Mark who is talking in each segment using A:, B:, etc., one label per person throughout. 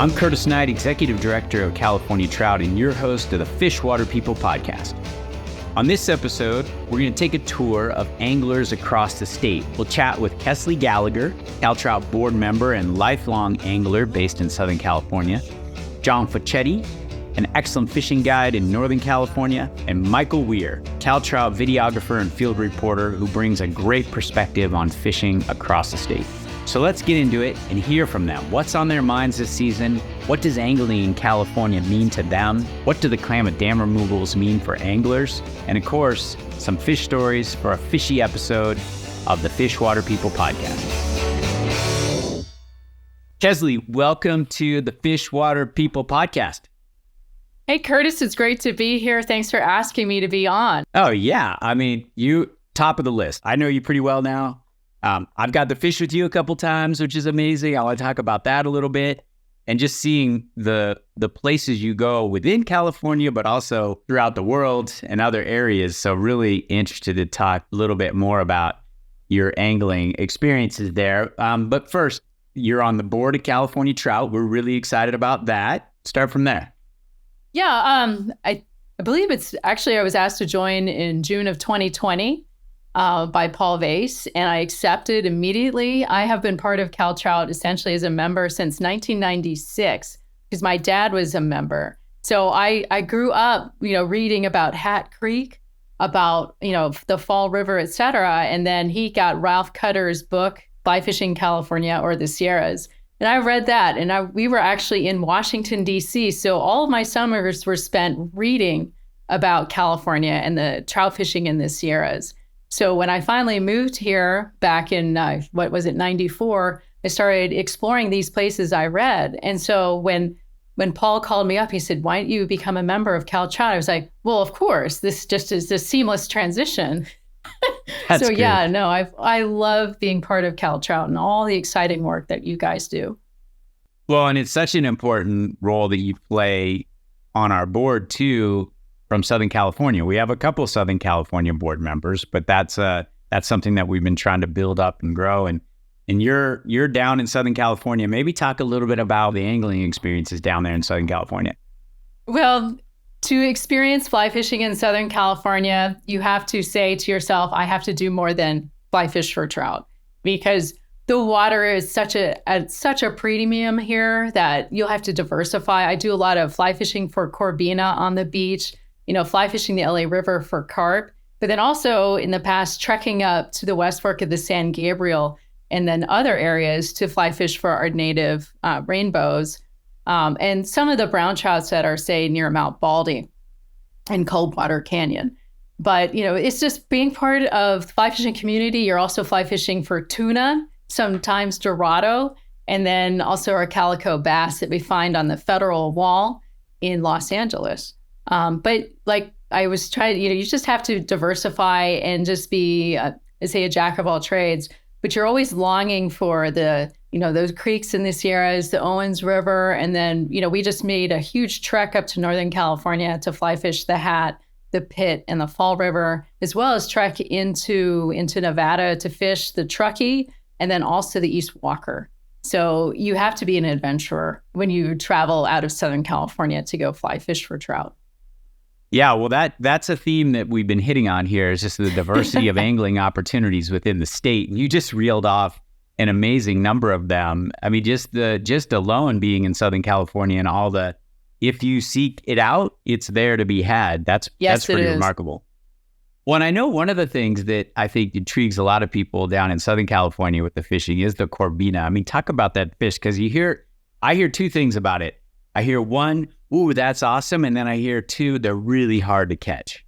A: I'm Curtis Knight, Executive Director of California Trout and your host of the Fishwater People podcast. On this episode, we're going to take a tour of anglers across the state. We'll chat with Kesley Gallagher, CalTrout board member and lifelong angler based in Southern California, John Fochetti, an excellent fishing guide in Northern California, and Michael Wier, CalTrout videographer and field reporter who brings a great perspective on fishing across the state. So let's get into it and hear from them. What's on their minds this season? What does angling in California mean to them? What do the Klamath Dam removals mean for anglers? And of course, some fish stories for a fishy episode of the Fishwater People podcast. Kesley, welcome to the Fishwater People podcast.
B: Hey, Curtis, it's great to be here. Thanks for asking me to be on.
A: Oh, yeah. I mean, you top of the list. I know you pretty well now. I've got to fish with you a couple times, which is amazing. I want to talk about that a little bit. And just seeing the places you go within California, but also throughout the world and other areas. So really interested to talk a little bit more about your angling experiences there. But first, you're on the board of California Trout. We're really excited about that. Start from there.
B: Yeah, I believe it's actually, I was asked to join in June of 2020 by Paul Vase, and I accepted immediately. I have been part of CalTrout essentially as a member since 1996 because my dad was a member. So I grew up, reading about Hat Creek, about, the Fall River, et cetera. And then he got Ralph Cutter's book, Fly Fishing California or the Sierras. And I read that, and we were actually in Washington, D.C. So all of my summers were spent reading about California and the trout fishing in the Sierras. So when I finally moved here back in, 94, I started exploring these places I read. And so when Paul called me up, he said, why don't you become a member of CalTrout? I was like, well, of course, this just is a seamless transition.
A: That's
B: so
A: good.
B: Yeah, no, I love being part of CalTrout and all the exciting work that you guys do.
A: Well, and it's such an important role that you play on our board too, from Southern California. We have a couple of Southern California board members, but that's something that we've been trying to build up and grow. And you're down in Southern California. Maybe talk a little bit about the angling experiences down there in Southern California.
B: Well, to experience fly fishing in Southern California, you have to say to yourself, I have to do more than fly fish for trout, because the water is at such a premium here that you'll have to diversify. I do a lot of fly fishing for corbina on the beach, fly fishing the LA River for carp, but then also in the past, trekking up to the West Fork of the San Gabriel and then other areas to fly fish for our native rainbows. And some of the brown trouts that are, say, near Mount Baldy and Coldwater Canyon. But, it's just being part of the fly fishing community. You're also fly fishing for tuna, sometimes Dorado, and then also our calico bass that we find on the Federal Wall in Los Angeles. But like I was trying, you just have to diversify and just be, a jack of all trades. But you're always longing for the, those creeks in the Sierras, the Owens River. And then, we just made a huge trek up to Northern California to fly fish the Hat, the Pitt, and the Fall River, as well as trek into Nevada to fish the Truckee and then also the East Walker. So you have to be an adventurer when you travel out of Southern California to go fly fish for trout.
A: Yeah, well, that's a theme that we've been hitting on here, is just the diversity of angling opportunities within the state. And you just reeled off an amazing number of them. I mean, just alone being in Southern California and all the, if you seek it out, it's there to be had. That's pretty remarkable. Well, and I know one of the things that I think intrigues a lot of people down in Southern California with the fishing is the corbina. I mean, talk about that fish, because I hear two things about it. I hear one, ooh, that's awesome. And then I hear two, they're really hard to catch.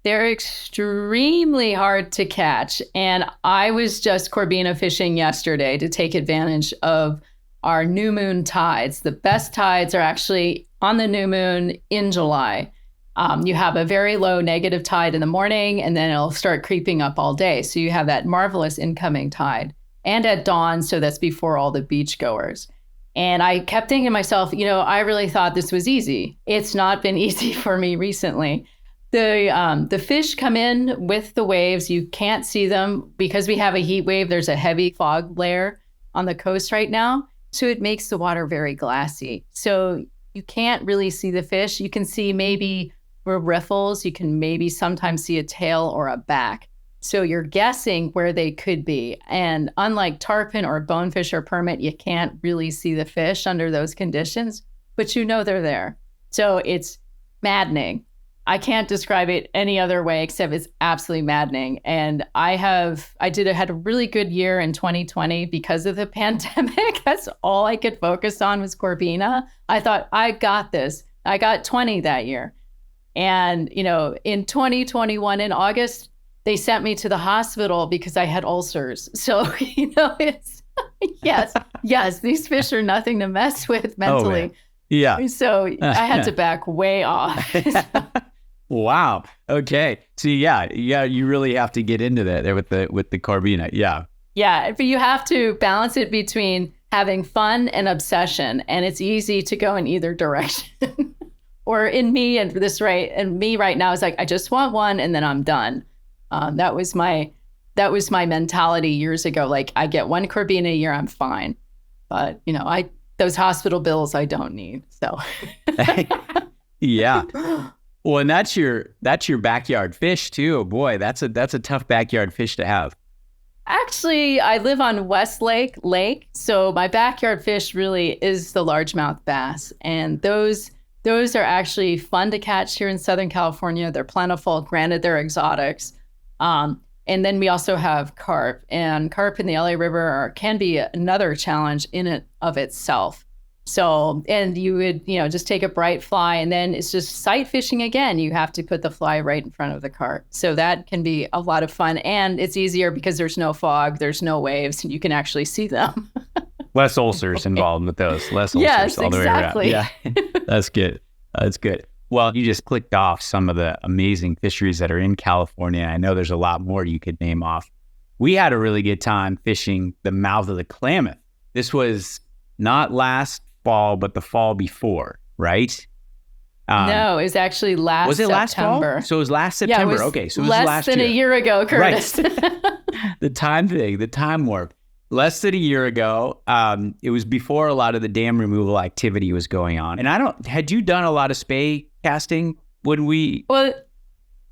B: They're extremely hard to catch. And I was just corbina fishing yesterday to take advantage of our new moon tides. The best tides are actually on the new moon in July. You have a very low negative tide in the morning, and then it'll start creeping up all day. So you have that marvelous incoming tide. And at dawn, so that's before all the beachgoers. And I kept thinking to myself, I really thought this was easy. It's not been easy for me recently. The fish come in with the waves. You can't see them because we have a heat wave. There's a heavy fog layer on the coast right now. So it makes the water very glassy. So you can't really see the fish. You can see maybe where riffles, you can maybe sometimes see a tail or a back. So you're guessing where they could be. And unlike tarpon or bonefish or permit, you can't really see the fish under those conditions, but you know they're there. So it's maddening. I can't describe it any other way except it's absolutely maddening. And I had a really good year in 2020 because of the pandemic. That's all I could focus on was corbina. I thought, I got this. I got 20 that year. And, in 2021 in August, they sent me to the hospital because I had ulcers. So, it's, yes, these fish are nothing to mess with mentally.
A: Oh, yeah.
B: So I had to back way off.
A: Wow. Okay. So you really have to get into that there with the corbina. Yeah.
B: Yeah, but you have to balance it between having fun and obsession, and it's easy to go in either direction. Or in me right now is like I just want one and then I'm done. That was my mentality years ago. Like I get one corbina a year, I'm fine. But those hospital bills I don't need. So
A: yeah. Well, and that's your backyard fish too. Boy, that's a tough backyard fish to have.
B: Actually, I live on Westlake Lake, so my backyard fish really is the largemouth bass, and those are actually fun to catch here in Southern California. They're plentiful. Granted, they're exotics. And then we also have carp, and carp in the LA River can be another challenge in and of itself. So, and you would, just take a bright fly and then it's just sight fishing again. You have to put the fly right in front of the carp. So that can be a lot of fun. And it's easier because there's no fog, there's no waves, and you can actually see them.
A: Less ulcers involved with those. Less ulcers
B: yes,
A: all the
B: exactly.
A: way around. Yeah, that's good. That's good. Well, you just clicked off some of the amazing fisheries that are in California. I know there's a lot more you could name off. We had a really good time fishing the mouth of the Klamath. This was not last fall, but the fall before, right?
B: No, it was actually last September.
A: Was it last fall? So it was last September.
B: Yeah,
A: okay, so it was
B: less than a year ago, Curtis.
A: Right. The time warp. Less than a year ago. It was before a lot of the dam removal activity was going on. And had you done a lot of spay casting when we...
B: Well,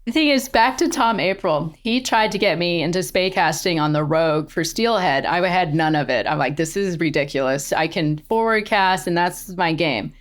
B: the thing is, back to Tom April, he tried to get me into spay casting on the Rogue for steelhead. I had none of it. I'm like, this is ridiculous. I can forward cast and that's my game.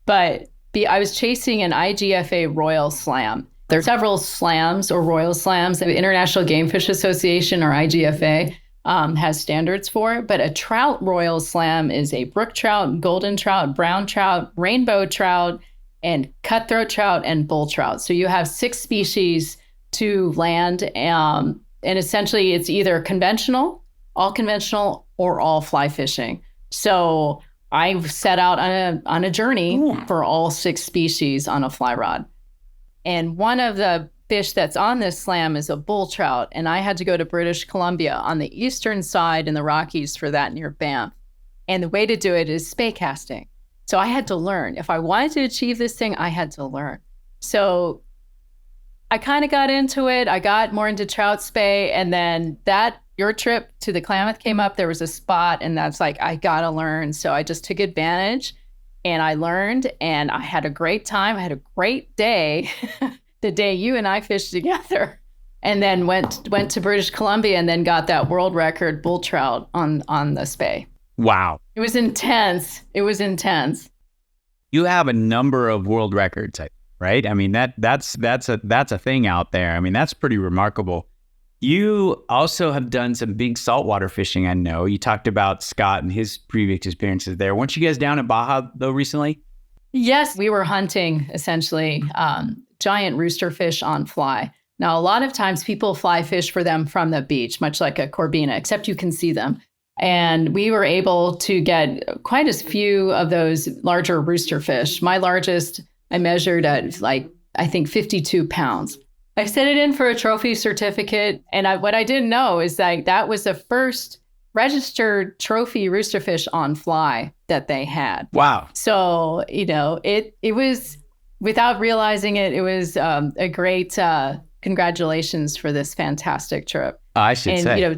B: But I was chasing an IGFA Royal Slam. There are several slams or Royal Slams. The International Game Fish Association, or IGFA, has standards for it. But a trout Royal Slam is a brook trout, golden trout, brown trout, rainbow trout, and cutthroat trout and bull trout. So you have 6 species to land. And essentially it's either conventional, or all fly fishing. So I set out on a journey for all 6 species on a fly rod. And one of the fish that's on this slam is a bull trout. And I had to go to British Columbia on the eastern side in the Rockies for that near Banff. And the way to do it is spay casting. So I had to learn. If I wanted to achieve this thing, I had to learn. So I kind of got into it. I got more into trout spay. And then your trip to the Klamath came up. There was a spot, and that's like, I got to learn. So I just took advantage and I learned, and I had a great time. I had a great day the day you and I fished together, and then went to British Columbia and then got that world record bull trout on the spay.
A: Wow.
B: It was intense.
A: You have a number of world records, right? I mean, that's a thing out there. I mean, that's pretty remarkable. You also have done some big saltwater fishing, I know. You talked about Scott and his previous experiences there. Weren't you guys down in Baja, though, recently?
B: Yes, we were hunting, essentially, giant rooster fish on fly. Now, a lot of times people fly fish for them from the beach, much like a corbina, except you can see them. And we were able to get quite a few of those larger rooster fish. My largest, I measured at I think 52 pounds. I sent it in for a trophy certificate. And what I didn't know is that was the first registered trophy roosterfish on fly that they had.
A: Wow.
B: So, it was, without realizing it, it was a great congratulations for this fantastic trip.
A: I should say.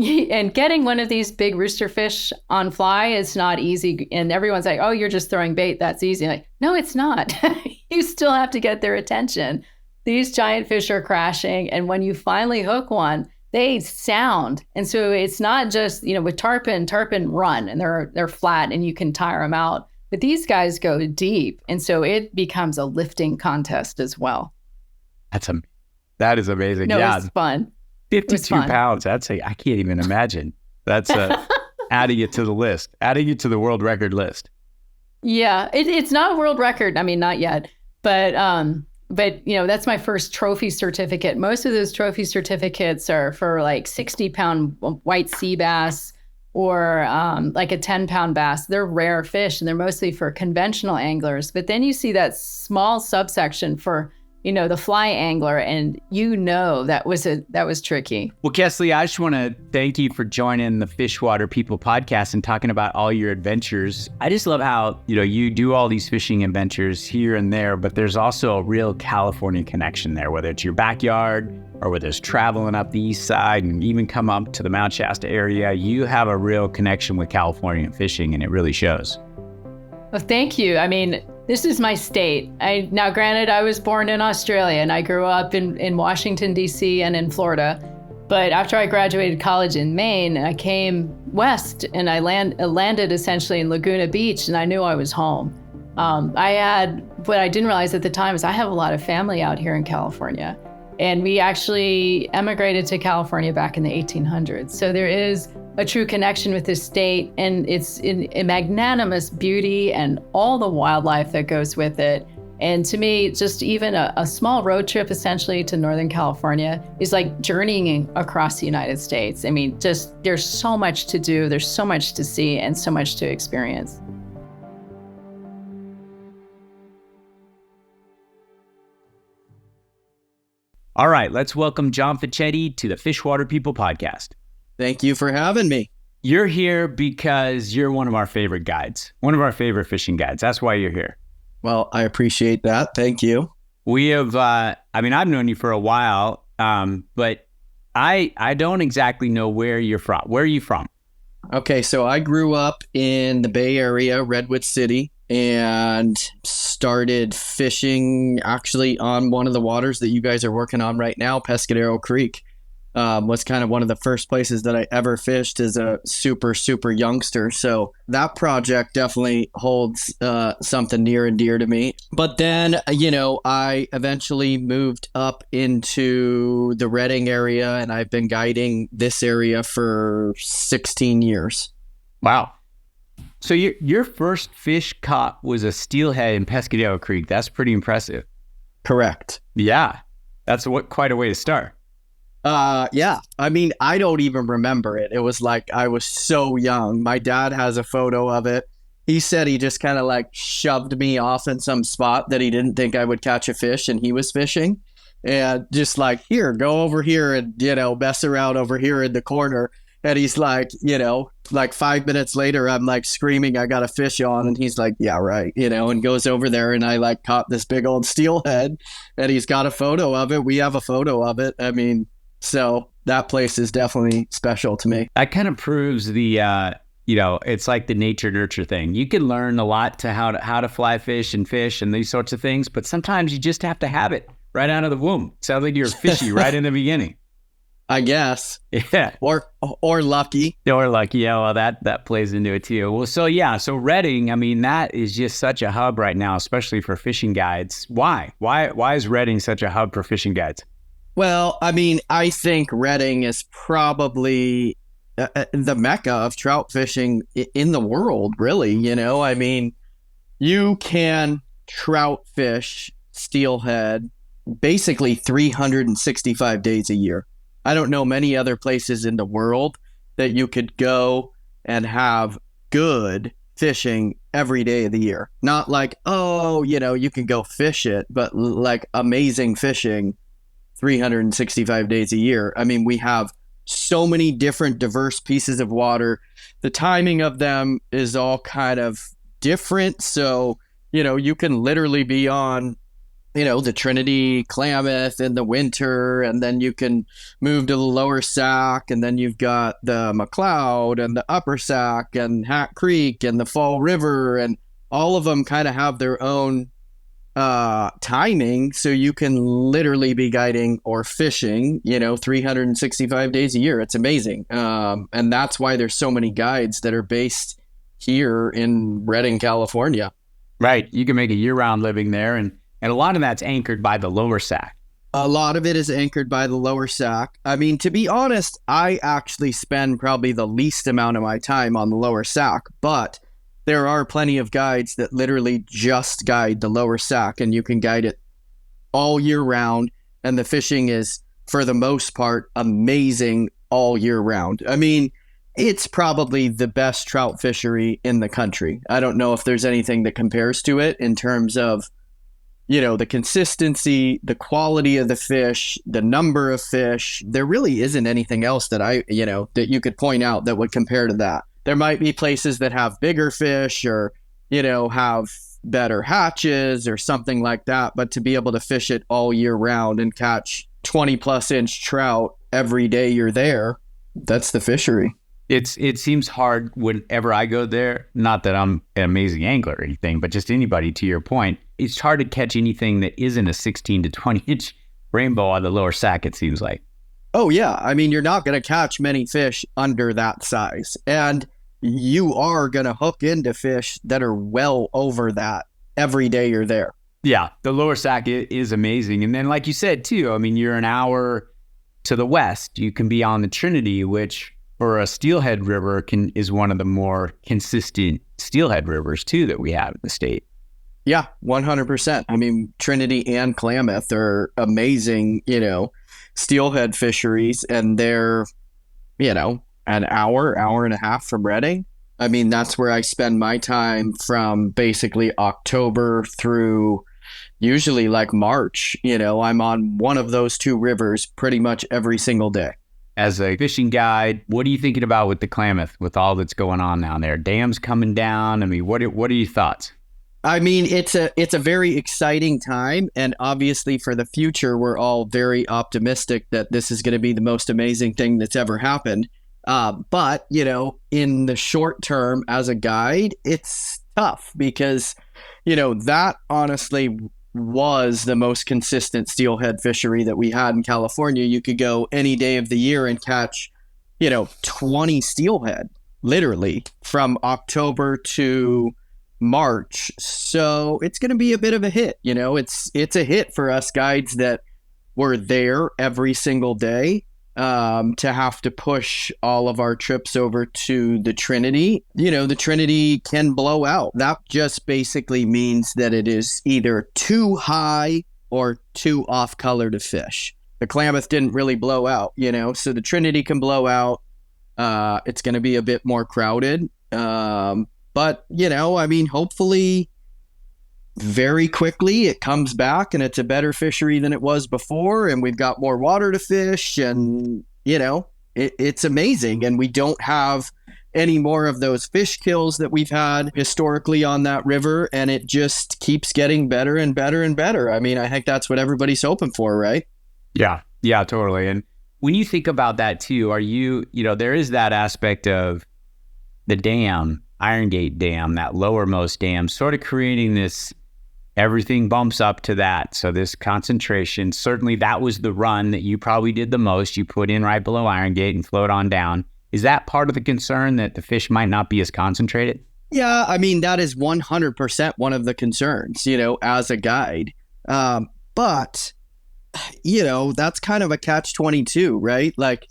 B: And getting one of these big rooster fish on fly is not easy. And everyone's like, oh, you're just throwing bait. That's easy. Like, no, it's not. You still have to get their attention. These giant fish are crashing. And when you finally hook one, they sound. And so it's not just, with tarpon run and they're flat and you can tire them out. But these guys go deep. And so it becomes a lifting contest as well.
A: That is amazing.
B: No, it's fun.
A: 52 pounds. I can't even imagine. That's adding it to the list, adding it to the world record list.
B: Yeah, it's not a world record. I mean, not yet, but that's my first trophy certificate. Most of those trophy certificates are for like 60-pound white sea bass or like a 10-pound bass. They're rare fish and they're mostly for conventional anglers. But then you see that small subsection for the fly angler, and that was tricky.
A: Well, Kesley, I just want to thank you for joining the Fishwater People podcast and talking about all your adventures. I just love how, you do all these fishing adventures here and there, but there's also a real California connection there, whether it's your backyard or whether it's traveling up the east side and even come up to the Mount Shasta area. You have a real connection with California fishing, and it really shows.
B: Well, thank you. I mean, this is my state. Now, granted, I was born in Australia and I grew up in Washington, D.C. and in Florida. But after I graduated college in Maine, I came west and I landed essentially in Laguna Beach, and I knew I was home. What I didn't realize at the time is I have a lot of family out here in California. And we actually emigrated to California back in the 1800s. So there is a true connection with this state, and it's in a magnanimous beauty and all the wildlife that goes with it. And to me, just even a small road trip essentially to Northern California is like journeying across the United States. I mean, just there's so much to do, there's so much to see, and so much to experience.
A: All right, let's welcome John Fochetti to the Fishwater People podcast.
C: Thank you for having me.
A: You're here because you're one of our favorite guides, one of our favorite fishing guides. That's why you're here.
C: Well, I appreciate that. Thank you.
A: We have, I've known you for a while, but I don't exactly know where you're from. Where are you from?
C: Okay, so I grew up in the Bay Area, Redwood City, and started fishing actually on one of the waters that you guys are working on right now, Pescadero Creek. Was kind of one of the first places that I ever fished as a super, super youngster. So that project definitely holds something near and dear to me. But then, I eventually moved up into the Redding area, and I've been guiding this area for 16 years.
A: Wow. So your first fish caught was a steelhead in Pescadero Creek. That's pretty impressive.
C: Correct.
A: Yeah. That's quite a way to start.
C: Yeah. I mean, I don't even remember it. It was like I was so young. My dad has a photo of it. He said he just kind of like shoved me off in some spot that he didn't think I would catch a fish, and he was fishing, and just like, here, go over here and, mess around over here in the corner. And he's like, like 5 minutes later, I'm like screaming, I got a fish on. And he's like, yeah, right. And goes over there, and I like caught this big old steelhead, and he's got a photo of it. We have a photo of it. I mean, so that place is definitely special to me.
A: That kind of proves the, it's like the nature nurture thing. You can learn a lot to how to fly fish and these sorts of things, but sometimes you just have to have it right out of the womb. Sounds like you're fishy right in the beginning.
C: I guess.
A: Yeah.
C: Or lucky.
A: Or lucky. Yeah, well, that plays into it too. Well, so Redding, I mean, that is just such a hub right now, especially for fishing guides. Why? Why is Redding such a hub for fishing guides?
C: Well, I mean, I think Redding is probably the mecca of trout fishing in the world, really. I mean, you can trout fish steelhead basically 365 days a year. I don't know many other places in the world that you could go and have good fishing every day of the year. Not like, you can go fish it, but like amazing fishing 365 days a year. I mean, we have so many different diverse pieces of water. The timing of them is all kind of different. So, you can literally be on the Trinity Klamath in the winter, and then you can move to the lower Sac, and then you've got the McLeod and the upper Sac and Hat Creek and the Fall River, and all of them kind of have their own timing, so you can literally be guiding or fishing 365 days a year. It's amazing, and that's why there's so many guides that are based here in Redding, California.
A: Right, you can make a year-round living there, and a lot of that's anchored by the lower Sac.
C: A lot of it is anchored by the lower Sac. I mean, to be honest, I actually spend probably the least amount of my time on the lower Sac, but there are plenty of guides that literally just guide the lower Sac, and you can guide it all year round. And the fishing is, for the most part, amazing all year round. I mean, it's probably the best trout fishery in the country. I don't know if there's anything that compares to it in terms of, the consistency, the quality of the fish, the number of fish. There really isn't anything else that that you could point out that would compare to that. There might be places that have bigger fish or, have better hatches or something like that. But to be able to fish it all year round and catch 20 plus inch trout every day you're there, that's the fishery.
A: It seems hard whenever I go there, not that I'm an amazing angler or anything, but just anybody, to your point, it's hard to catch anything that isn't a 16 to 20 inch rainbow on the lower Sac, it seems like.
C: Oh, yeah. I mean, you're not going to catch many fish under that size. And you are going to hook into fish that are well over that every day you're there.
A: Yeah, the lower Sac is amazing. And then, like you said, too, I mean, you're an hour to the west. You can be on the Trinity, which for a steelhead river is one of the more consistent steelhead rivers, too, that we have in the state.
C: Yeah, 100%. I mean, Trinity and Klamath are amazing, steelhead fisheries, and they're, an hour and a half from Redding. I mean, that's where I spend my time from basically October through usually like March. I'm on one of those two rivers pretty much every single day.
A: As a fishing guide, what are you thinking about with the Klamath, with all that's going on down there? Dams coming down. I mean, what are your thoughts?
C: I mean, it's a very exciting time, and obviously for the future, we're all very optimistic that this is going to be the most amazing thing that's ever happened. But, in the short term as a guide, it's tough because, that honestly was the most consistent steelhead fishery that we had in California. You could go any day of the year and catch, 20 steelhead, literally from October to March. So it's going to be a bit of a hit. It's a hit for us guides that were there every single day, to have to push all of our trips over to the Trinity. The Trinity can blow out. That just basically means that it is either too high or too off color to fish. The Klamath didn't really blow out, so the Trinity can blow out. It's going to be a bit more crowded. But, I mean, hopefully very quickly it comes back and it's a better fishery than it was before. And we've got more water to fish and, it's amazing. And we don't have any more of those fish kills that we've had historically on that river. And it just keeps getting better and better and better. I mean, I think that's what everybody's hoping for, right?
A: Yeah, totally. And when you think about that too, are you, there is that aspect of the dam, Iron Gate Dam, that lowermost dam, sort of creating this, everything bumps up to that. So this concentration, certainly that was the run that you probably did the most. You put in right below Iron Gate and float on down. Is that part of the concern, that the fish might not be as concentrated?
C: Yeah, I mean, that is 100% one of the concerns, as a guide. But, that's kind of a catch-22, right? Like,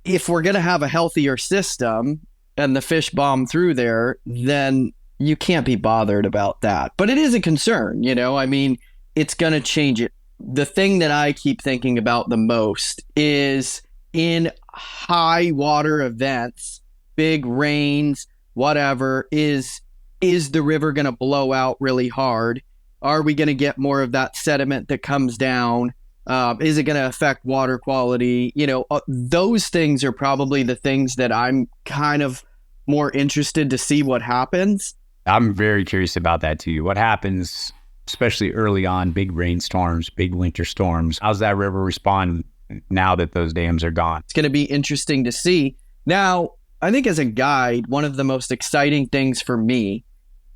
C: if we're going to have a healthier system and the fish bomb through there, then you can't be bothered about that. But it is a concern, I mean, it's going to change it. The thing that I keep thinking about the most is in high water events, big rains, whatever, is the river going to blow out really hard? Are we going to get more of that sediment that comes down? Is it going to affect water quality? Those things are probably the things that I'm kind of more interested to see what happens.
A: I'm very curious about that too. What happens especially early on, big rainstorms, big winter storms. How's that river respond now that those dams are gone?
C: It's going to be interesting to see. Now, I think as a guide, one of the most exciting things for me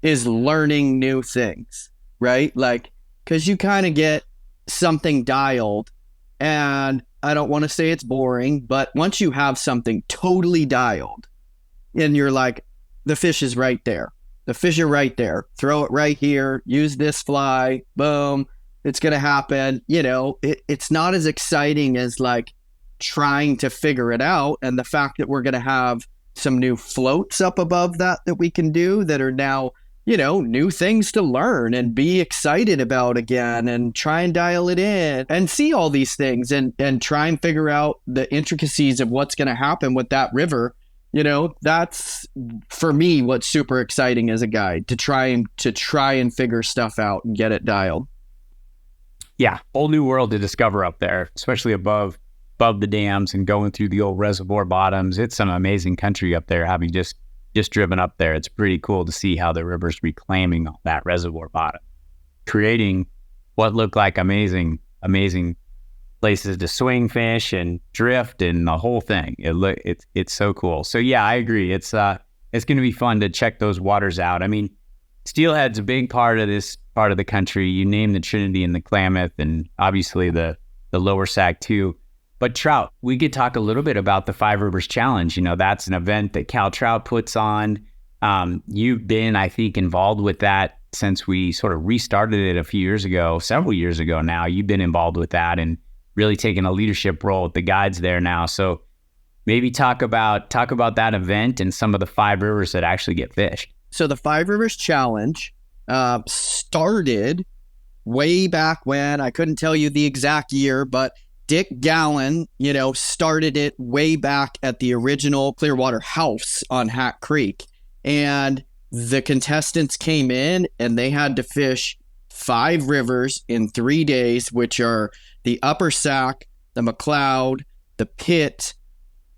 C: is learning new things, right? Like, because you kind of get something dialed, and I don't want to say it's boring, but once you have something totally dialed and you're like, the fish is right there. The fish are right there. Throw it right here. Use this fly. Boom. It's going to happen. You know, it's not as exciting as like trying to figure it out. And the fact that we're going to have some new floats up above that we can do that are now, you know, new things to learn and be excited about again, and try and dial it in and see all these things and try and figure out the intricacies of what's going to happen with that river. You know, that's for me what's super exciting as a guide, to try and figure stuff out and get it dialed.
A: Yeah, whole new world to discover up there, especially above the dams and going through the old reservoir bottoms. It's some amazing country up there. Having just driven up there, it's pretty cool to see how the river's reclaiming all that reservoir bottom, creating what look like amazing places to swing fish and drift and the whole thing. It's so cool. So yeah, I agree. It's going to be fun to check those waters out. I mean, steelhead's a big part of this part of the country. You name the Trinity and the Klamath, and obviously the lower Sac too. But trout, we could talk a little bit about the Five Rivers Challenge. You know, that's an event that CalTrout puts on. You've been, I think, involved with that since we sort of restarted it several years ago now. You've been involved with that and really taking a leadership role with the guides there now. So maybe talk about that event and some of the five rivers that actually get fished.
C: So the Five Rivers Challenge started way back when. I couldn't tell you the exact year, but Dick Gallen, you know, started it way back at the original Clearwater House on Hat Creek. And the contestants came in and they had to fish 5 rivers in 3 days, which are the Upper Sac, the McLeod, the Pitt,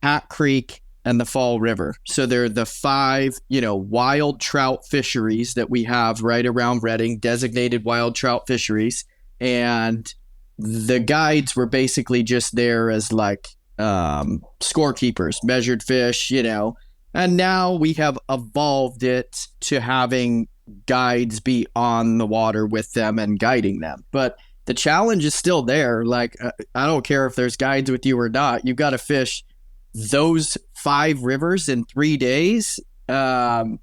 C: Hat Creek, and the Fall River. So they're the 5, you know, wild trout fisheries that we have right around Redding, designated wild trout fisheries. And the guides were basically just there as like scorekeepers, measured fish, you know. And now we have evolved it to having guides be on the water with them and guiding them. But the challenge is still there. Like, I don't care if there's guides with you or not. You've got to fish those 5 rivers in 3 days, regardless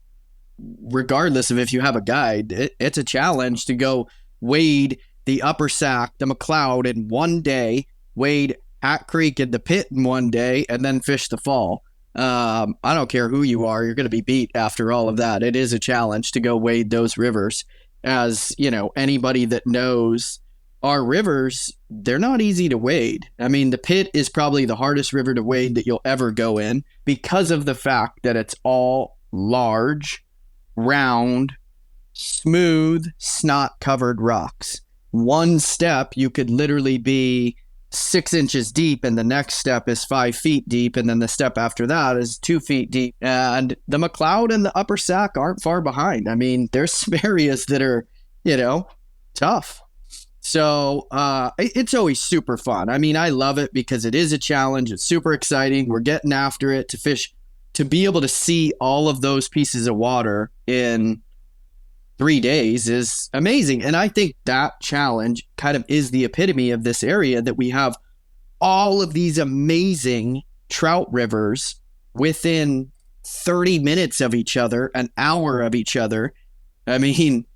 C: of if you have a guide. It's a challenge to go wade the Upper Sac, the McLeod in 1 day, wade Hat Creek and the Pitt in 1 day, and then fish the Fall. I don't care who you are. You're going to be beat after all of that. It is a challenge to go wade those rivers. As you know, anybody that knows our rivers, they're not easy to wade. I mean, the Pitt is probably the hardest river to wade that you'll ever go in because of the fact that it's all large, round, smooth, snot-covered rocks. One step, you could literally be 6 inches deep, and the next step is 5 feet deep, and then the step after that is 2 feet deep. And the McLeod and the Upper Sac aren't far behind. I mean, there's some areas that are, you know, tough. So it's always super fun. I mean, I love it because it is a challenge. It's super exciting. We're getting after it to fish, to be able to see all of those pieces of water in 3 days is amazing. And I think that challenge kind of is the epitome of this area, that we have all of these amazing trout rivers within 30 minutes of each other, an hour of each other. I mean,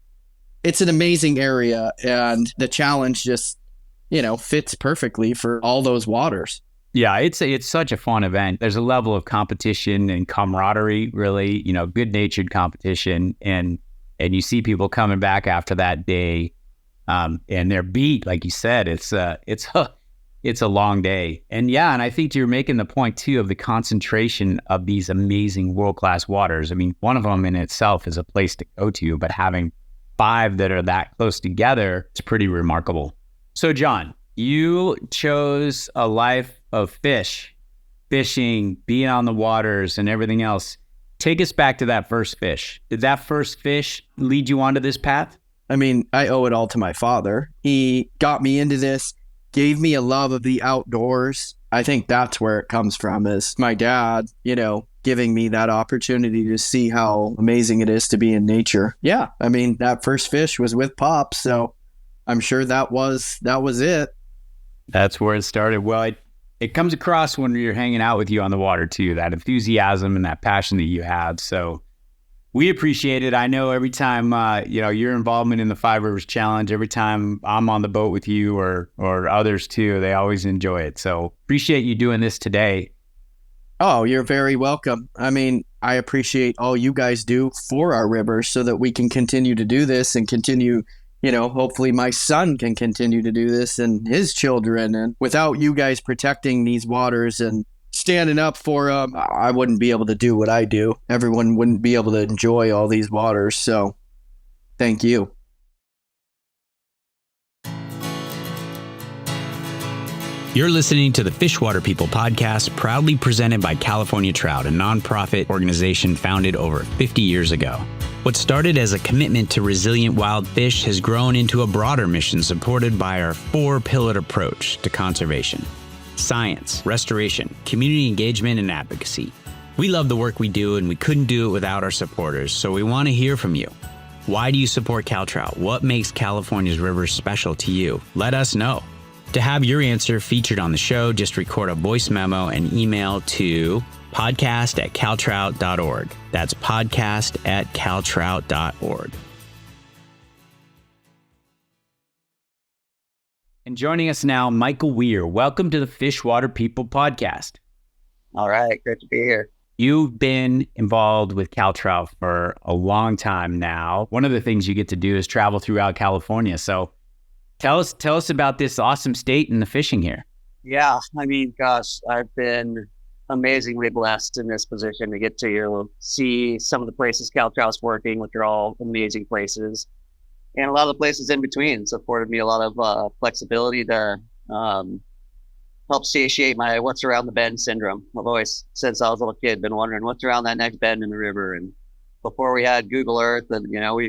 C: it's an amazing area, and the challenge just, you know, fits perfectly for all those waters.
A: Yeah, it's such a fun event. There's a level of competition and camaraderie, really, you know, good-natured competition, and you see people coming back after that day, and they're beat, like you said. It's a long day, and yeah, and I think you're making the point too of the concentration of these amazing world-class waters. I mean, one of them in itself is a place to go to, but having 5 that are that close together, it's pretty remarkable. So, John, you chose a life of fishing, being on the waters, and everything else. Take us back to that first fish. Did that first fish lead you onto this path?
C: I mean, I owe it all to my father. He got me into this, gave me a love of the outdoors. I think that's where it comes from, is my dad, giving me that opportunity to see how amazing it is to be in nature. Yeah, I mean, that first fish was with Pops, so I'm sure that was it.
A: That's where it started. Well, it comes across when you're hanging out with you on the water too, that enthusiasm and that passion that you have. So we appreciate it. I know every time, your involvement in the Five Rivers Challenge, every time I'm on the boat with you or others too, they always enjoy it. So appreciate you doing this today.
C: Oh, you're very welcome. I mean, I appreciate all you guys do for our rivers so that we can continue to do this and continue, hopefully my son can continue to do this and his children. And without you guys protecting these waters and standing up for them, I wouldn't be able to do what I do. Everyone wouldn't be able to enjoy all these waters. So thank you.
A: You're listening to the Fishwater People podcast, proudly presented by California Trout, a nonprofit organization founded over 50 years ago. What started as a commitment to resilient wild fish has grown into a broader mission supported by our four-pillared approach to conservation: science, restoration, community engagement, and advocacy. We love the work we do, and we couldn't do it without our supporters, so we want to hear from you. Why do you support CalTrout? What makes California's rivers special to you? Let us know. To have your answer featured on the show, just record a voice memo and email to podcast@caltrout.org. That's podcast@caltrout.org. And joining us now, Michael Wier. Welcome to the Fishwater People podcast.
D: All right, great to be here.
A: You've been involved with CalTrout for a long time now. One of the things you get to do is travel throughout California. So tell us about this awesome state and the fishing here.
D: Yeah, I mean, gosh, I've been amazingly blessed in this position to get to see some of the places CalTrout's working, which are all amazing places. And a lot of the places in between. It's afforded me a lot of flexibility to help satiate my what's around the bend syndrome. I've always, since I was a little kid, been wondering what's around that next bend in the river. And before we had Google Earth, and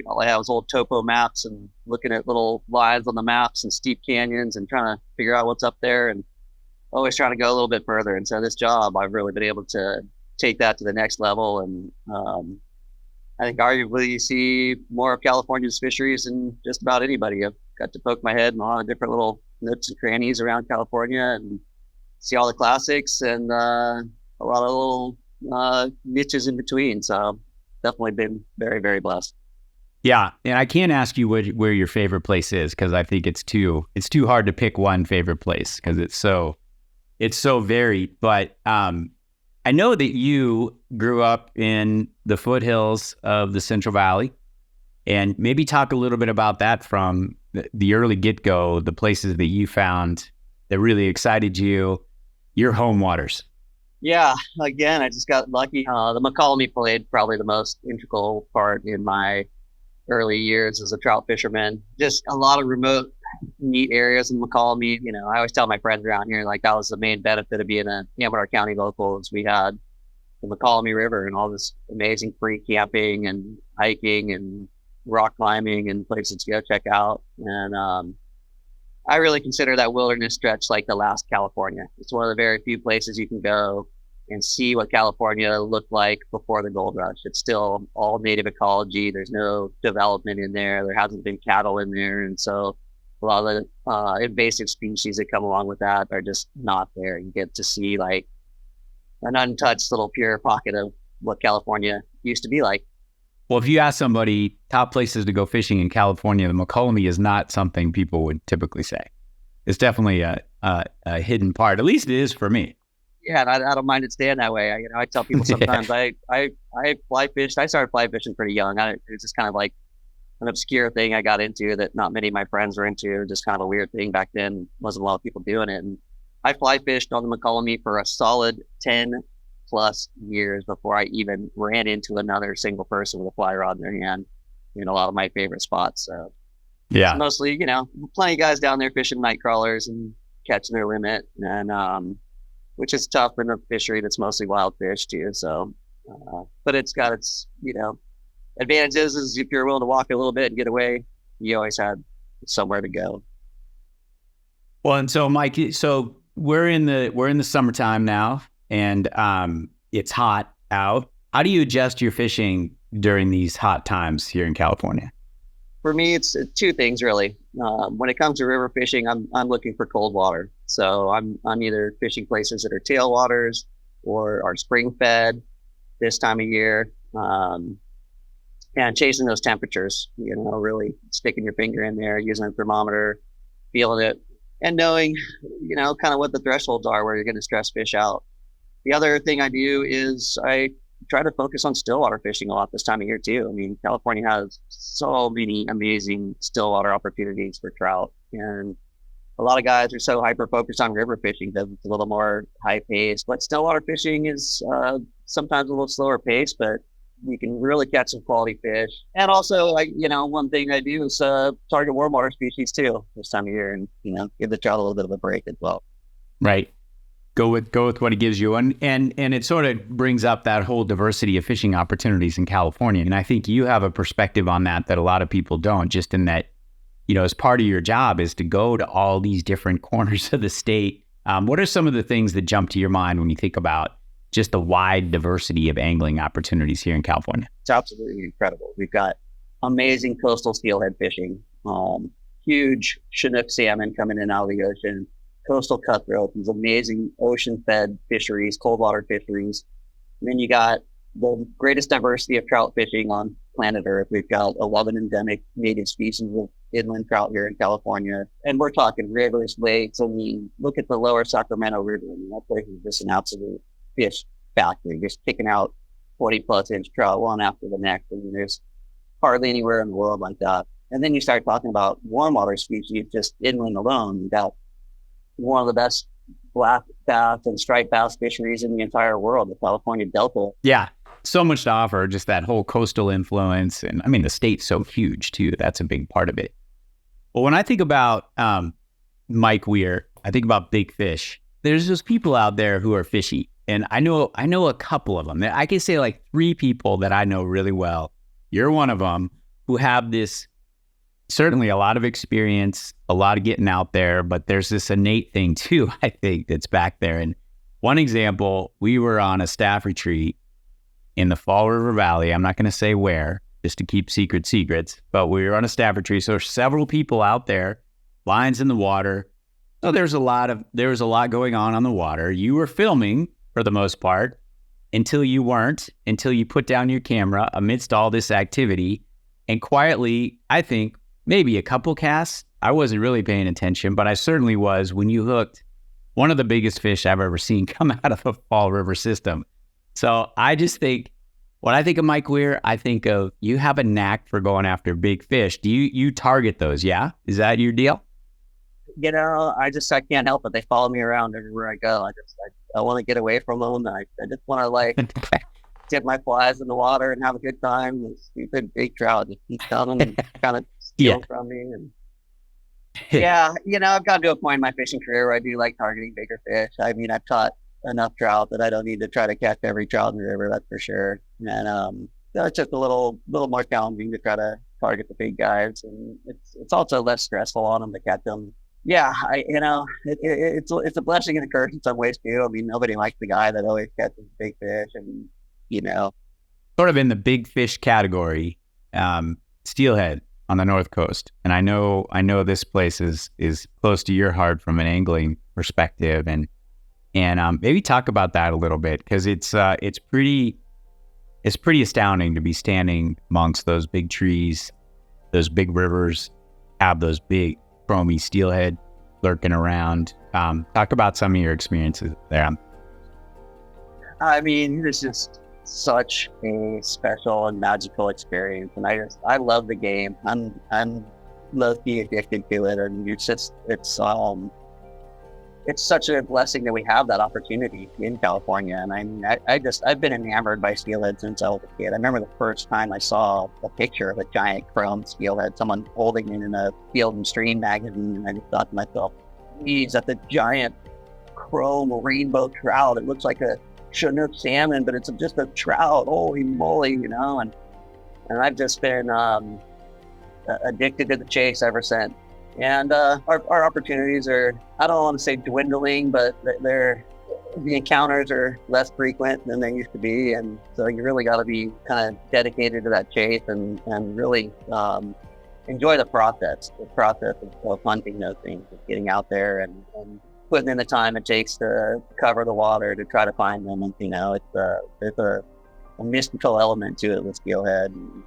D: all I had was old topo maps and looking at little lines on the maps and steep canyons and trying to figure out what's up there, and always trying to go a little bit further. And so this job, I've really been able to take that to the next level. And I think arguably you see more of California's fisheries than just about anybody. I've got to poke my head in a lot of different little nooks and crannies around California and see all the classics and a lot of little niches in between. So definitely been very, very blessed.
A: Yeah, and I can't ask you where your favorite place is, because I think it's too hard to pick one favorite place because it's so varied. But I know that you grew up in the foothills of the Central Valley, and maybe talk a little bit about that from the early get-go, the places that you found that really excited you, your home waters.
D: Yeah, again, I just got lucky. The McCallum played probably the most integral part in my early years as a trout fisherman. Just a lot of remote, neat areas in McCallum. I always tell my friends around here, like, that was the main benefit of being a Amador County local, is we had the McCallum River and all this amazing free camping and hiking and rock climbing and places to go check out. And I really consider that wilderness stretch like the last California. It's one of the very few places you can go and see what California looked like before the gold rush. It's still all native ecology. There's no development in there. There hasn't been cattle in there. And so a lot of the invasive species that come along with that are just not there. You get to see like an untouched little pure pocket of what California used to be like.
A: Well, if you ask somebody top places to go fishing in California, the McCallum is not something people would typically say. It's definitely a hidden part. At least it is for me.
D: Yeah, and I don't mind it staying that way. I tell people sometimes I fly fished. I started fly fishing pretty young. It's just kind of like an obscure thing I got into that not many of my friends were into. Just kind of a weird thing back then. Wasn't a lot of people doing it. And I fly fished on the McCallum for a solid 10 plus years before I even ran into another single person with a fly rod in their hand in a lot of my favorite spots. So
A: yeah,
D: it's mostly, plenty of guys down there fishing night crawlers and catching their limit, and which is tough in a fishery that's mostly wild fish too. So, but it's got its, advantages is if you're willing to walk a little bit and get away you always had somewhere to go.
A: Well, and so Mike, so we're in the summertime now, and it's hot out. How do you adjust your fishing during these hot times here in California?
D: For me, it's two things really. When it comes to river fishing, I'm looking for cold water. So I'm either fishing places that are tailwaters or are spring fed this time of year, and chasing those temperatures. Really sticking your finger in there, using a thermometer, feeling it, and knowing, kind of what the thresholds are where you're going to stress fish out. The other thing I do is I try to focus on stillwater fishing a lot this time of year too. I mean, California has so many amazing stillwater opportunities for trout, and a lot of guys are so hyper focused on river fishing that it's a little more high paced. But stillwater fishing is sometimes a little slower pace, but you can really catch some quality fish. And also, one thing I do is target warm water species too this time of year, and give the trout a little bit of a break as well.
A: Right. Go with what it gives you, and it sort of brings up that whole diversity of fishing opportunities in California. And I think you have a perspective on that a lot of people don't. Just in that, as part of your job is to go to all these different corners of the state. What are some of the things that jump to your mind when you think about just the wide diversity of angling opportunities here in California?
D: It's absolutely incredible. We've got amazing coastal steelhead fishing, huge Chinook salmon coming in out of the ocean, coastal cutthroat, these amazing ocean-fed fisheries, cold water fisheries. And then you got the greatest diversity of trout fishing on planet Earth. We've got 11 endemic native species of inland trout here in California. And we're talking rivers, lakes. I mean, look at the lower Sacramento River. I mean, that place is just an absolute fish factory, just kicking out 40-plus inch trout one after the next. I mean, there's hardly anywhere in the world like that. And then you start talking about warm water species just inland alone. You got one of the best black bass and striped bass fisheries in the entire world, the California Delta.
A: Yeah, so much to offer, just that whole coastal influence. And I mean, the state's so huge too. That's a big part of it. Well, when I think about Mike Wier, I think about big fish. There's just people out there who are fishy. And I know a couple of them. I can say like 3 people that I know really well. You're one of them, who have this, certainly a lot of experience, a lot of getting out there, but there's this innate thing too, I think, that's back there. And one example, we were on a staff retreat in the Fall River Valley. I'm not going to say where, just to keep secrets, but we were on a staff retreat. So there's several people out there, lines in the water. So there was a lot going on the water. You were filming for the most part until you weren't, until you put down your camera amidst all this activity. And quietly, I think, maybe a couple casts, I wasn't really paying attention, but I certainly was when you hooked one of the biggest fish I've ever seen come out of the Fall River system. So I just think, when I think of Mike Wier, I think of, you have a knack for going after big fish. Do you target those? Yeah? Is that your deal?
D: I can't help it. They follow me around everywhere I go. I want to get away from them. I just want to dip my flies in the water and have a good time. The stupid big trout just keep coming and kind of steal from me. And I've gotten to a point in my fishing career where I do like targeting bigger fish. I mean, I've caught enough trout that I don't need to try to catch every trout in the river, that's for sure. And it's just a little more challenging to try to target the big guys, and it's also less stressful on them to catch them. Yeah, it's a blessing and a curse in some ways too. I mean, nobody likes the guy that always catches big fish, and
A: sort of in the big fish category, steelhead on the North Coast. And I know this place is close to your heart from an angling perspective, and maybe talk about that a little bit, because it's pretty astounding to be standing amongst those big trees, those big rivers, have those big chromy steelhead lurking around. Talk about some of your experiences there.
D: I mean, it's just such a special and magical experience, and I love the game. I'm low-key addicted to it, and it's such a blessing that we have that opportunity in California. And I've been enamored by steelhead since I was a kid. I remember the first time I saw a picture of a giant chrome steelhead, someone holding it in a Field and Stream magazine, and I just thought to myself, geez, that's a giant chrome rainbow trout. It looks like a Chinook salmon, but it's just a trout. Holy moly, And I've just been addicted to the chase ever since. And our opportunities are, I don't want to say dwindling, but the encounters are less frequent than they used to be. And so you really got to be kind of dedicated to that chase and really enjoy the process of hunting those things, of getting out there and putting in the time it takes to cover the water to try to find them. And, there's a mystical element to it with steelhead. And,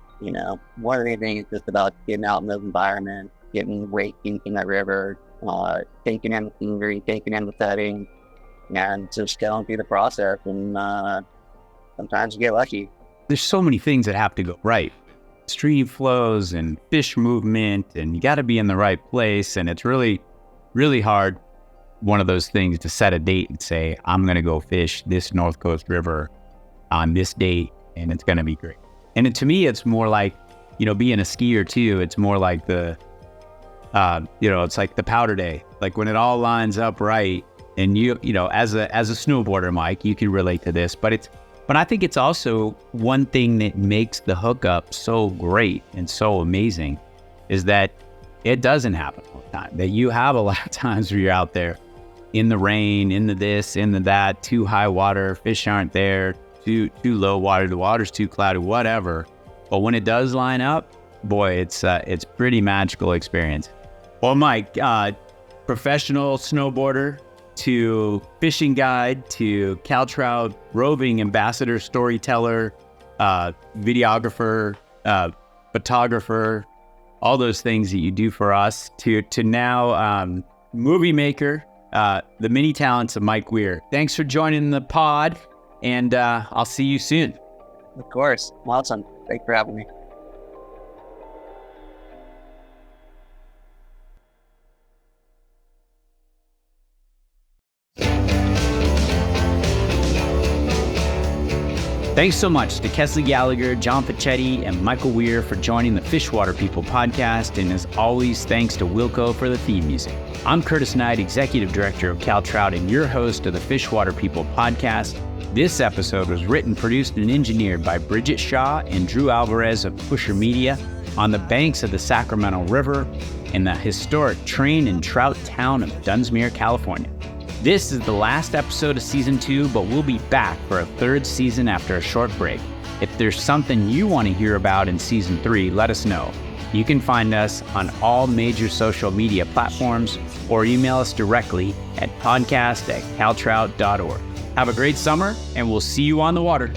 D: more than anything, it's just about getting out in those environments, getting waking in that river, taking in the scenery, taking in the setting, and just going through the process. And sometimes you get lucky.
A: There's so many things that have to go right. Stream flows and fish movement, and you got to be in the right place. And it's really, really hard, one of those things, to set a date and say, I'm going to go fish this North Coast River on this date, and it's going to be great. And to me, it's more like, being a skier too, it's more like it's like the powder day, like when it all lines up right. And as a snowboarder, Mike, you can relate to this, but I think it's also one thing that makes the hookup so great and so amazing is that it doesn't happen all the time. That you have a lot of times where you're out there in the rain, in the this, in the that, too high water, fish aren't there, too low water, the water's too cloudy, whatever. But when it does line up, boy, it's pretty magical experience. Well, Mike, professional snowboarder to fishing guide to CalTrout roving ambassador, storyteller, videographer, photographer, all those things that you do for us, to now movie maker, the many talents of Mike Wier. Thanks for joining the pod, and I'll see you soon.
D: Of course. Awesome. Thanks for having me.
A: Thanks so much to Kesley Gallagher, John Fochetti, and Michael Wier for joining the Fishwater People podcast, and as always, thanks to Wilco for the theme music. I'm Curtis Knight, Executive Director of CalTrout, and your host of the Fishwater People podcast. This episode was written, produced, and engineered by Bridget Shaw and Drew Alvarez of Pusher Media on the banks of the Sacramento River in the historic train and trout town of Dunsmuir, California. This is the last episode of season 2, but we'll be back for a 3rd season after a short break. If there's something you want to hear about in season 3, let us know. You can find us on all major social media platforms or email us directly at podcast@caltrout.org. Have a great summer, and we'll see you on the water.